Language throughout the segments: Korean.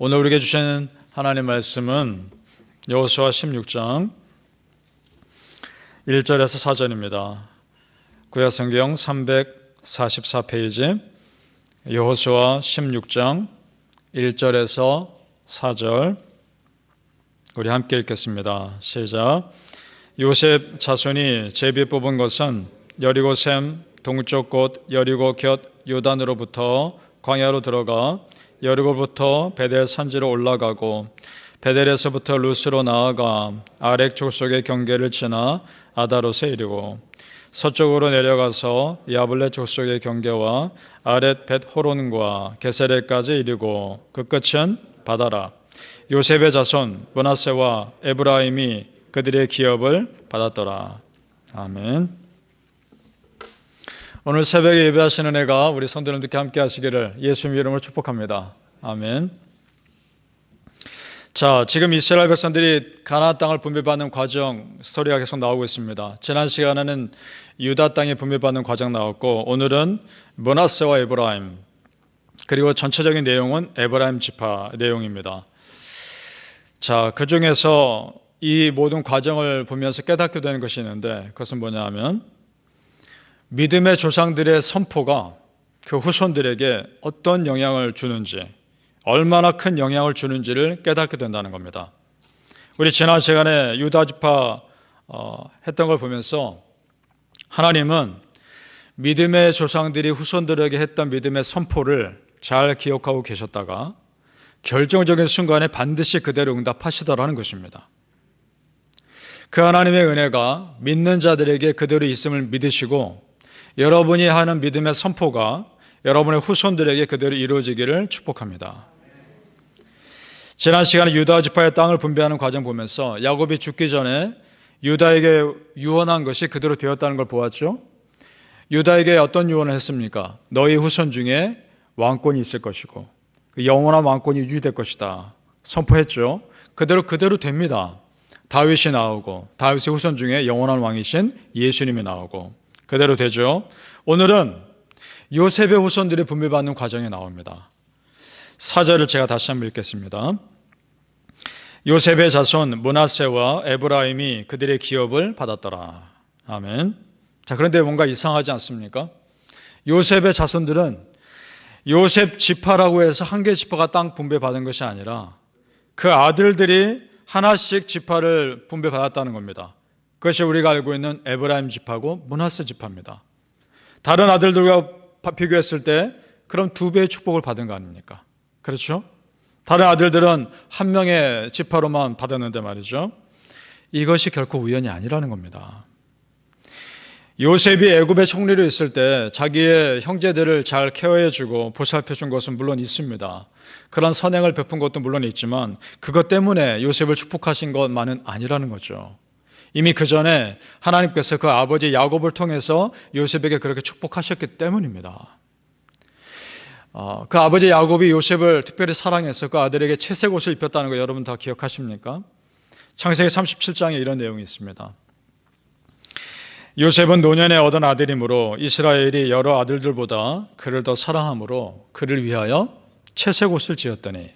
오늘 우리에게 주신 하나님의 말씀은 여호수아 16장 1절에서 4절입니다. 구약성경 344페이지 여호수아 16장 1절에서 4절 우리 함께 읽겠습니다. 시작. 요셉 자손이 제비 뽑은 것은 여리고 샘 동쪽 곳 여리고 곁 요단으로부터 광야로 들어가 여리고부터 베델 산지로 올라가고 베델에서부터 루스로 나아가 아렉 족속의 경계를 지나 아다롯에 이르고 서쪽으로 내려가서 야블레 족속의 경계와 아렛 벳호론과 게세레까지 이르고 그 끝은 바다라. 요셉의 자손 므낫세와 에브라임이 그들의 기업을 받았더라. 아멘. 오늘 새벽에 예배하시는 애가 우리 성도님들께 함께 하시기를 예수님 이름으로 축복합니다. 아멘. 자, 지금 이스라엘 백성들이 가나안 땅을 분배받는 과정 스토리가 계속 나오고 있습니다. 지난 시간에는 유다 땅에 분배받는 과정 나왔고 오늘은 므낫세와 에브라임 그리고 전체적인 내용은 에브라임 지파 내용입니다. 자, 그 중에서 이 모든 과정을 보면서 깨닫게 되는 것이 있는데 그것은 뭐냐 하면 믿음의 조상들의 선포가 그 후손들에게 어떤 영향을 주는지, 얼마나 큰 영향을 주는지를 깨닫게 된다는 겁니다. 우리 지난 시간에 유다 지파 했던 걸 보면서 하나님은 믿음의 조상들이 후손들에게 했던 믿음의 선포를 잘 기억하고 계셨다가 결정적인 순간에 반드시 그대로 응답하시더라는 것입니다. 그 하나님의 은혜가 믿는 자들에게 그대로 있음을 믿으시고 여러분이 하는 믿음의 선포가 여러분의 후손들에게 그대로 이루어지기를 축복합니다. 지난 시간에 유다 지파의 땅을 분배하는 과정 보면서 야곱이 죽기 전에 유다에게 유언한 것이 그대로 되었다는 걸 보았죠. 유다에게 어떤 유언을 했습니까? 너희 후손 중에 왕권이 있을 것이고 영원한 왕권이 유지될 것이다 선포했죠. 그대로 됩니다. 다윗이 나오고 다윗의 후손 중에 영원한 왕이신 예수님이 나오고 그대로 되죠. 오늘은 요셉의 후손들이 분배받는 과정이 나옵니다. 4절을 제가 다시 한번 읽겠습니다. 요셉의 자손 므낫세와 에브라임이 그들의 기업을 받았더라. 아멘. 자, 그런데 뭔가 이상하지 않습니까? 요셉의 자손들은 요셉 지파라고 해서 한 개 지파가 땅 분배받은 것이 아니라 그 아들들이 하나씩 지파를 분배받았다는 겁니다. 그것이 우리가 알고 있는 에브라임 지파고 므낫세 지파입니다. 다른 아들들과 비교했을 때 그럼 2배의 축복을 받은 거 아닙니까? 그렇죠? 다른 아들들은 한 명의 지파로만 받았는데 말이죠. 이것이 결코 우연이 아니라는 겁니다. 요셉이 애굽의 총리로 있을 때 자기의 형제들을 잘 케어해주고 보살펴준 것은 물론 있습니다. 그런 선행을 베푼 것도 물론 있지만 그것 때문에 요셉을 축복하신 것만은 아니라는 거죠. 이미 그 전에 하나님께서 그 아버지 야곱을 통해서 요셉에게 그렇게 축복하셨기 때문입니다. 그 아버지 야곱이 요셉을 특별히 사랑해서 그 아들에게 채색 옷을 입혔다는 거 여러분 다 기억하십니까? 창세기 37장에 이런 내용이 있습니다. 요셉은 노년에 얻은 아들이므로 이스라엘이 여러 아들들보다 그를 더 사랑함으로 그를 위하여 채색 옷을 지었더니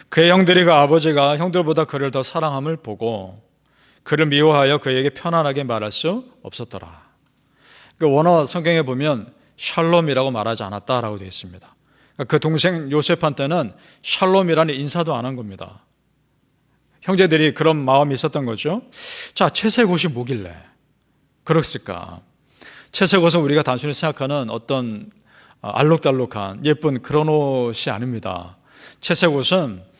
그의 형들이 그 아버지가 형들보다 그를 더 사랑함을 보고 그를 미워하여 그에게 편안하게 말할 수 없었더라. 원어 성경에 보면 샬롬이라고 말하지 않았다라고 되어 있습니다. 그 동생 요셉한테는 샬롬이라는 인사도 안 한 겁니다. 형제들이 그런 마음이 있었던 거죠. 자, 채색 옷이 뭐길래 그랬을까? 채색 옷은 우리가 단순히 생각하는 어떤 알록달록한 예쁜 그런 옷이 아닙니다. 채색 옷은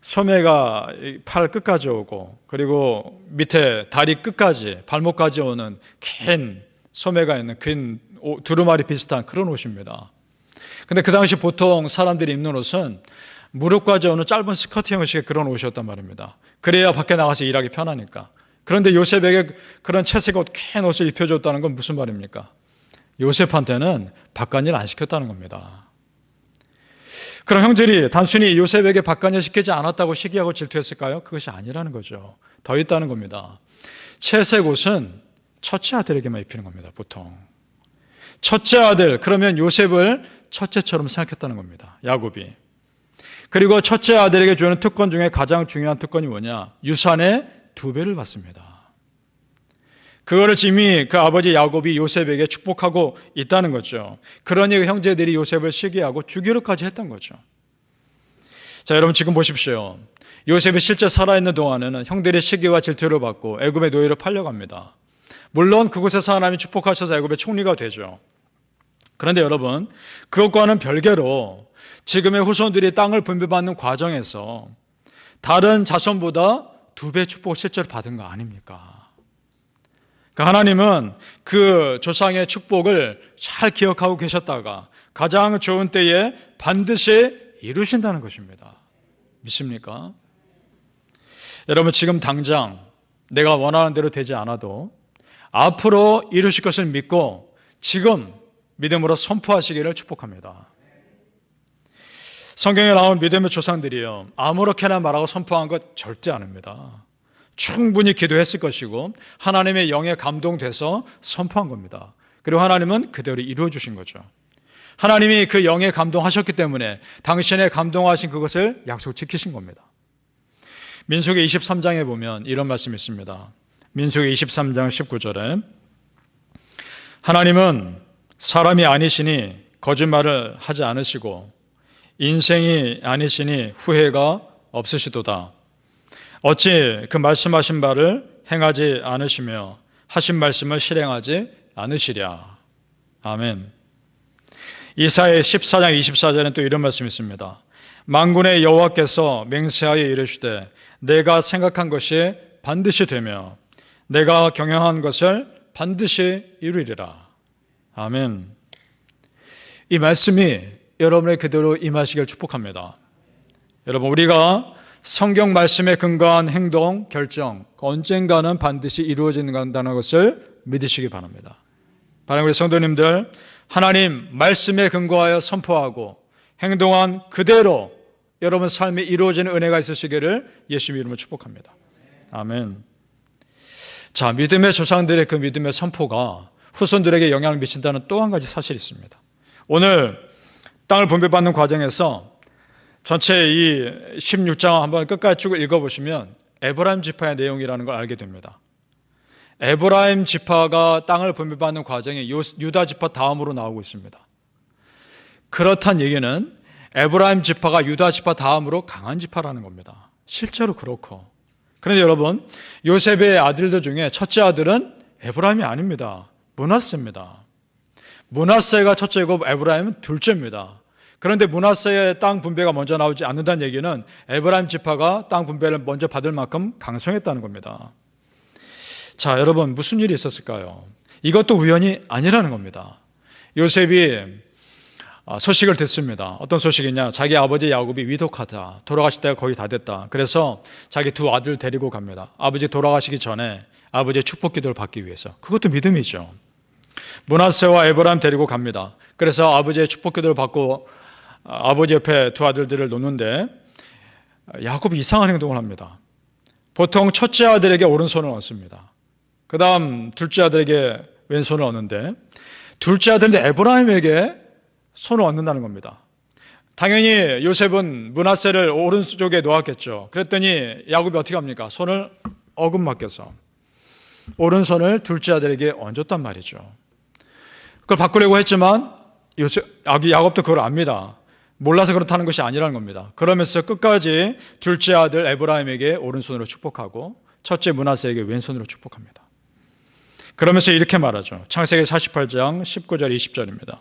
소매가 팔 끝까지 오고 그리고 밑에 다리 끝까지 발목까지 오는 긴 소매가 있는 긴 두루마리 비슷한 그런 옷입니다. 근데 그 당시 보통 사람들이 입는 옷은 무릎까지 오는 짧은 스커트 형식의 그런 옷이었단 말입니다. 그래야 밖에 나가서 일하기 편하니까. 그런데 요셉에게 그런 채색 옷, 긴 옷을 입혀줬다는 건 무슨 말입니까? 요셉한테는 바깥일 안 시켰다는 겁니다. 그럼 형들이 단순히 요셉에게 바깥일 시키지 않았다고 시기하고 질투했을까요? 그것이 아니라는 거죠. 더 있다는 겁니다. 채색 옷은 첫째 아들에게만 입히는 겁니다. 보통 첫째 아들, 그러면 요셉을 첫째처럼 생각했다는 겁니다. 야곱이. 그리고 첫째 아들에게 주는 특권 중에 가장 중요한 특권이 뭐냐? 유산의 2배를 받습니다. 그거를 이미 그 아버지 야곱이 요셉에게 축복하고 있다는 거죠. 그러니 그 형제들이 요셉을 시기하고 죽이려까지 했던 거죠. 자, 여러분 지금 보십시오. 요셉이 실제 살아있는 동안에는 형들의 시기와 질투를 받고 애굽의 노예로 팔려갑니다. 물론 그곳에서 하나님이 축복하셔서 애굽의 총리가 되죠. 그런데 여러분, 그것과는 별개로 지금의 후손들이 땅을 분배받는 과정에서 다른 자손보다 2배 축복을 실제로 받은 거 아닙니까? 하나님은 그 조상의 축복을 잘 기억하고 계셨다가 가장 좋은 때에 반드시 이루신다는 것입니다. 믿습니까? 여러분, 지금 당장 내가 원하는 대로 되지 않아도 앞으로 이루실 것을 믿고 지금 믿음으로 선포하시기를 축복합니다. 성경에 나온 믿음의 조상들이요, 아무렇게나 말하고 선포한 것 절대 아닙니다. 충분히 기도했을 것이고 하나님의 영에 감동돼서 선포한 겁니다. 그리고 하나님은 그대로 이루어 주신 거죠. 하나님이 그 영에 감동하셨기 때문에 당신의 감동하신 그것을 약속 지키신 겁니다. 민수기 23장에 보면 이런 말씀이 있습니다. 민수기 23장 19절에 하나님은 사람이 아니시니 거짓말을 하지 않으시고 인생이 아니시니 후회가 없으시도다. 어찌 그 말씀하신 바를 행하지 않으시며 하신 말씀을 실행하지 않으시랴. 아멘. 이사야 14장 24절에는 또 이런 말씀이 있습니다. 만군의 여호와께서 맹세하여 이르시되 내가 생각한 것이 반드시 되며 내가 경영한 것을 반드시 이루리라. 아멘. 이 말씀이 여러분의 그대로 임하시길 축복합니다. 여러분, 우리가 성경 말씀에 근거한 행동, 결정, 언젠가는 반드시 이루어진다는 것을 믿으시기 바랍니다. 바로 우리 성도님들, 하나님 말씀에 근거하여 선포하고 행동한 그대로 여러분 삶이 이루어지는 은혜가 있으시기를 예수님 이름으로 축복합니다. 아멘. 자, 믿음의 조상들의 그 믿음의 선포가 후손들에게 영향을 미친다는 또 한 가지 사실이 있습니다. 오늘 땅을 분배받는 과정에서 전체 이 16장 한번 끝까지 쭉 읽어보시면 에브라임 지파의 내용이라는 걸 알게 됩니다. 에브라임 지파가 땅을 분배받는 과정에 유다 지파 다음으로 나오고 있습니다. 그렇단 얘기는 에브라임 지파가 유다 지파 다음으로 강한 지파라는 겁니다. 실제로 그렇고. 그런데 여러분, 요셉의 아들들 중에 첫째 아들은 에브라임이 아닙니다. 므낫세입니다. 므낫세가 첫째고 에브라임은 둘째입니다. 그런데 므낫세의 땅 분배가 먼저 나오지 않는다는 얘기는 에브라임 지파가 땅 분배를 먼저 받을 만큼 강성했다는 겁니다. 자, 여러분, 무슨 일이 있었을까요? 이것도 우연이 아니라는 겁니다. 요셉이 소식을 듣습니다. 어떤 소식이냐? 자기 아버지 야곱이 위독하다. 돌아가실 때가 거의 다 됐다. 그래서 자기 두 아들 데리고 갑니다. 아버지 돌아가시기 전에 아버지의 축복 기도를 받기 위해서. 그것도 믿음이죠. 므낫세와 에브라임 데리고 갑니다. 그래서 아버지의 축복 기도를 받고 아버지 옆에 두 아들들을 놓는데 야곱이 이상한 행동을 합니다. 보통 첫째 아들에게 오른손을 얹습니다. 그 다음 둘째 아들에게 왼손을 얹는데 둘째 아들인데 에브라임에게 손을 얹는다는 겁니다. 당연히 요셉은 므낫세를 오른쪽에 놓았겠죠. 그랬더니 야곱이 어떻게 합니까? 손을 어긋맞겨서 오른손을 둘째 아들에게 얹었단 말이죠. 그걸 바꾸려고 했지만 야곱도 그걸 압니다. 몰라서 그렇다는 것이 아니라는 겁니다. 그러면서 끝까지 둘째 아들 에브라임에게 오른손으로 축복하고 첫째 므낫세에게 왼손으로 축복합니다. 그러면서 이렇게 말하죠. 창세기 48장 19절 20절입니다.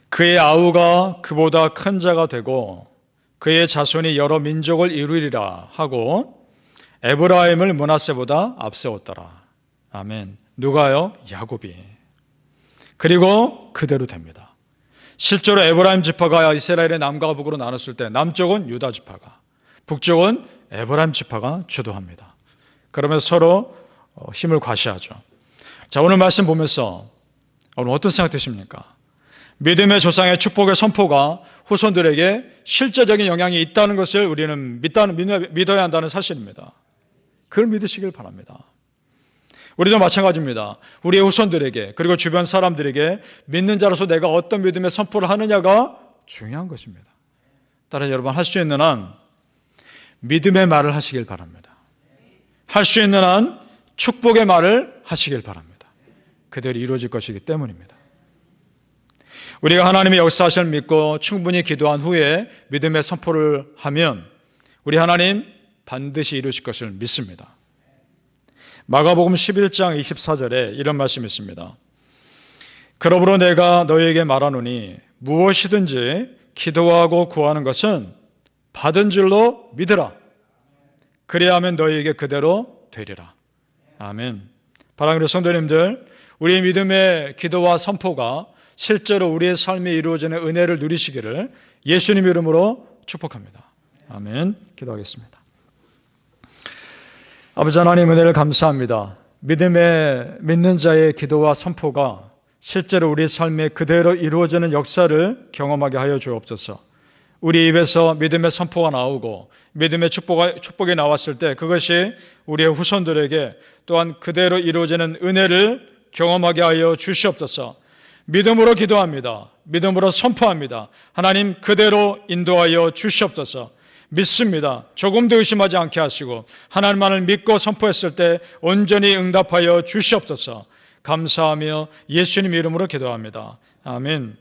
그의 아우가 그보다 큰 자가 되고 그의 자손이 여러 민족을 이루리라 하고 에브라임을 므낫세보다 앞세웠더라. 아멘. 누가요? 야곱이. 그리고 그대로 됩니다. 실제로 에브라임 지파가 이스라엘의 남과 북으로 나눴을 때 남쪽은 유다 지파가, 북쪽은 에브라임 지파가 주도합니다. 그러면서 서로 힘을 과시하죠. 자, 오늘 말씀 보면서 오늘 어떤 생각 드십니까? 믿음의 조상의 축복의 선포가 후손들에게 실제적인 영향이 있다는 것을 우리는 믿어야 한다는 사실입니다. 그걸 믿으시길 바랍니다. 우리도 마찬가지입니다. 우리의 후손들에게 그리고 주변 사람들에게 믿는 자로서 내가 어떤 믿음의 선포를 하느냐가 중요한 것입니다. 따라 여러분 할 수 있는 한 믿음의 말을 하시길 바랍니다. 할 수 있는 한 축복의 말을 하시길 바랍니다. 그대로 이루어질 것이기 때문입니다. 우리가 하나님의 역사하심을 믿고 충분히 기도한 후에 믿음의 선포를 하면 우리 하나님 반드시 이루실 것을 믿습니다. 마가복음 11장 24절에 이런 말씀이 있습니다. 그러므로 내가 너희에게 말하노니 무엇이든지 기도하고 구하는 것은 받은 줄로 믿으라. 그리하면 너희에게 그대로 되리라. 아멘. 사랑하는 성도님들, 우리의 믿음의 기도와 선포가 실제로 우리의 삶에 이루어지는 은혜를 누리시기를 예수님 이름으로 축복합니다. 아멘. 기도하겠습니다. 아버지 하나님, 은혜를 감사합니다. 믿는 자의 기도와 선포가 실제로 우리 삶에 그대로 이루어지는 역사를 경험하게 하여 주옵소서. 우리 입에서 믿음의 선포가 나오고 믿음의 축복이 나왔을 때 그것이 우리의 후손들에게 또한 그대로 이루어지는 은혜를 경험하게 하여 주시옵소서. 믿음으로 기도합니다. 믿음으로 선포합니다. 하나님 그대로 인도하여 주시옵소서. 믿습니다. 조금도 의심하지 않게 하시고 하나님만을 믿고 선포했을 때 온전히 응답하여 주시옵소서. 감사하며 예수님 이름으로 기도합니다. 아멘.